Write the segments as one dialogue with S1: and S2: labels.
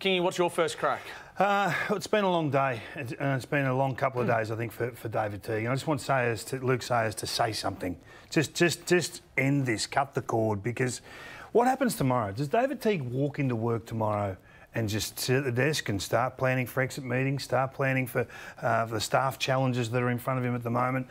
S1: Kingy, what's your first crack?
S2: It's been a long day. It's been a long couple of days, I think, for David Teague. And I just want Luke Sayers to say something. Just end this, cut the cord, because what happens tomorrow? Does David Teague walk into work tomorrow and just sit at the desk and start planning for exit meetings, start planning for the staff challenges that are in front of him at the moment?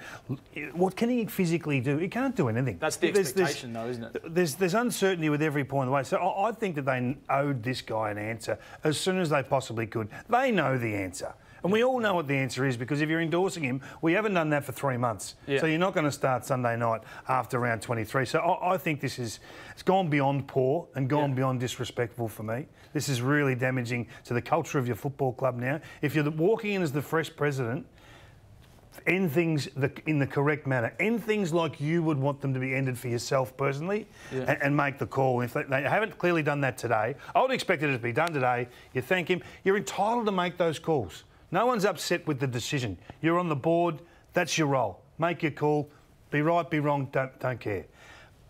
S2: What can he physically do? He can't do anything.
S1: That's the expectation, though, isn't it?
S2: There's uncertainty with every point of the way. So I think that they owed this guy an answer as soon as they possibly could. They know the answer. And we all know what the answer is, because if you're endorsing him, we haven't done that for 3 months. Yeah. So you're not going to start Sunday night after round 23. So I think it's gone beyond poor and gone beyond disrespectful for me. This is really damaging to the culture of your football club now. If you're walking in as the fresh president, end things in the correct manner. End things like you would want them to be ended for yourself personally, and make the call. If they haven't clearly done that today, I would expect it to be done today. You thank him. You're entitled to make those calls. No one's upset with the decision. You're on the board. That's your role. Make your call. Be right, be wrong, don't care.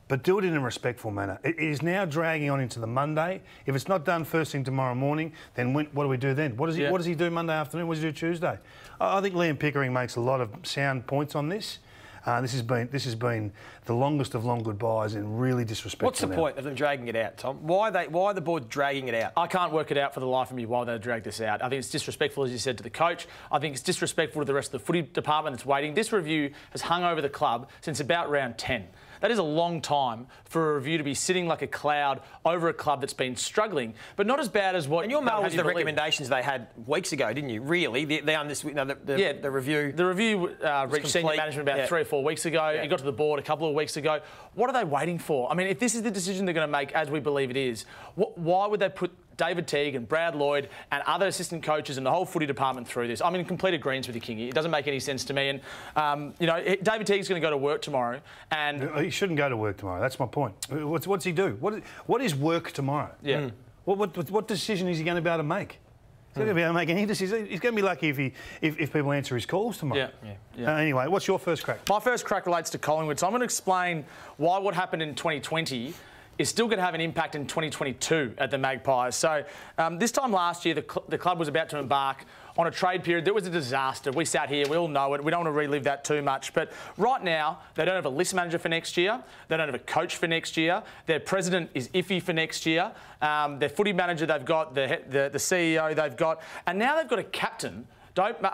S2: But do it in a respectful manner. It is now dragging on into the Monday. If it's not done first thing tomorrow morning, then what do we do then? What does he do Monday afternoon? What does he do Tuesday? I think Liam Pickering makes a lot of sound points on this. This has been the longest of long goodbyes and really disrespectful.
S3: What's the point of them dragging it out, Tom? Why are the board dragging it out?
S1: I can't work it out for the life of me why they drag this out. I think it's disrespectful, as you said, to the coach. I think it's disrespectful to the rest of the footy department that's waiting. This review has hung over the club since about round 10. That is a long time for a review to be sitting like a cloud over a club that's been struggling, but not as bad as what...
S3: And your mail was the recommendations they had weeks ago, didn't you? Really? The review...
S1: The review reached senior management about 3 or 4 weeks ago. It got to the board a couple of weeks ago. What are they waiting for? I mean, if this is the decision they're going to make, as we believe it is, why would they put David Teague and Brad Lloyd and other assistant coaches and the whole footy department through this? I'm in complete agreement with you, Kingy. It doesn't make any sense to me. And, David Teague's going to go to work tomorrow. And
S2: he shouldn't go to work tomorrow. That's my point. What's he do? What is work tomorrow?
S1: Yeah.
S2: What decision is he going to be able to make? He's not going to be able to make any decisions. He's going to be lucky if people answer his calls tomorrow. Anyway, what's your first crack?
S1: My first crack relates to Collingwood. So I'm going to explain why what happened in 2020 is still going to have an impact in 2022 at the Magpies. So this time last year, the club was about to embark on a trade period that was a disaster. We sat here, we all know it. We don't want to relive that too much. But right now, they don't have a list manager for next year. They don't have a coach for next year. Their president is iffy for next year. Their footy manager they've got, the CEO they've got. And now they've got a captain,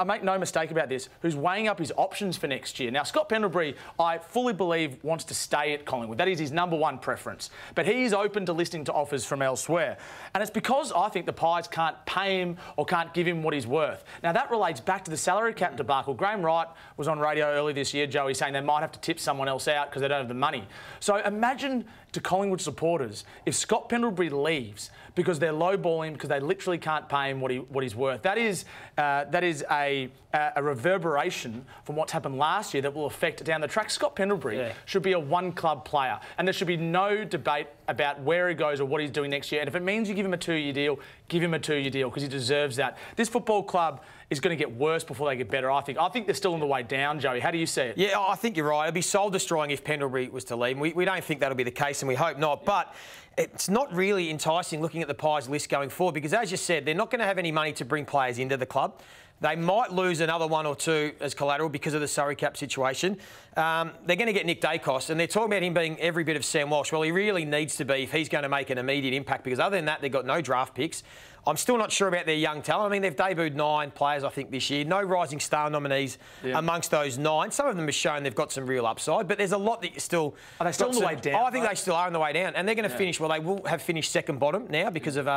S1: make no mistake about this, who's weighing up his options for next year. Now, Scott Pendlebury, I fully believe, wants to stay at Collingwood. That is his #1 preference. But he is open to listening to offers from elsewhere. And it's because I think the Pies can't pay him or can't give him what he's worth. Now, that relates back to the salary cap debacle. Graham Wright was on radio early this year, Joey, saying they might have to tip someone else out because they don't have the money. So imagine to Collingwood supporters if Scott Pendlebury leaves because they're lowballing because they literally can't pay him what he's worth. That is a reverberation from what's happened last year that will affect down the track. Scott Pendlebury should be a one-club player, and there should be no debate about where he goes or what he's doing next year. And if it means you give him a 2-year deal, give him a 2-year deal because he deserves that. This football club is going to get worse before they get better, I think. I think they're still on the way down, Joey. How do you see it?
S3: Yeah, I think you're right. It'd be soul-destroying if Pendlebury was to leave. We don't think that'll be the case, and we hope not. But it's not really enticing looking at the Pies list going forward because, as you said, they're not going to have any money to bring players into the club. They might lose another 1 or 2 as collateral because of the salary cap situation. They're going to get Nick Dacos, and they're talking about him being every bit of Sam Walsh. Well, he really needs to be if he's going to make an immediate impact because other than that, they've got no draft picks. I'm still not sure about their young talent. I mean, they've debuted 9 players, I think, this year. No rising star nominees amongst those 9. Some of them have shown they've got some real upside, but there's a lot that you still...
S1: Are they still on the way down?
S3: I think they still are on the way down. And they're going to finish... Well, they will have finished second bottom now because of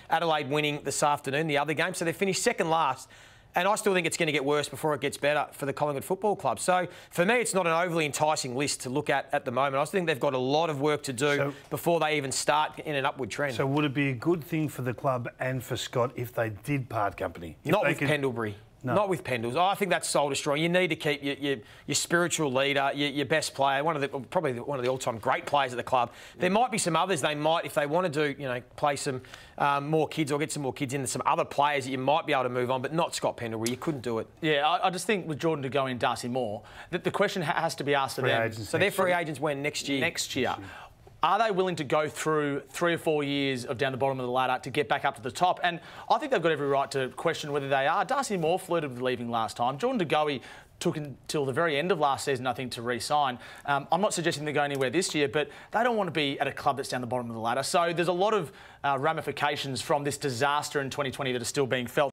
S3: Adelaide winning this afternoon, the other game. So they've finished second last. And I still think it's going to get worse before it gets better for the Collingwood Football Club. So, for me, it's not an overly enticing list to look at the moment. I still think they've got a lot of work to do before they even start in an upward trend. So,
S2: would it be a good thing for the club and for Scott if they did part company?
S3: Not with Pendlebury. No. Not with Pendles. I think that's soul-destroying. You need to keep your spiritual leader, your best player, probably one of the all-time great players at the club. There might be some others they might, if they want to do, play some more kids or get some more kids into some other players that you might be able to move on, but not Scott Pendlebury. You couldn't do it.
S1: Yeah, I just think with Jordan to go in, Darcy Moore, that the question has to be asked of them.
S3: So they're free agents when? Next year?
S1: Next year. are they willing to go through 3 or 4 years of down the bottom of the ladder to get back up to the top? And I think they've got every right to question whether they are. Darcy Moore flirted with leaving last time. Jordan De Goey took until the very end of last season, I think, to re-sign. I'm not suggesting they go anywhere this year, but they don't want to be at a club that's down the bottom of the ladder. So there's a lot of ramifications from this disaster in 2020 that are still being felt.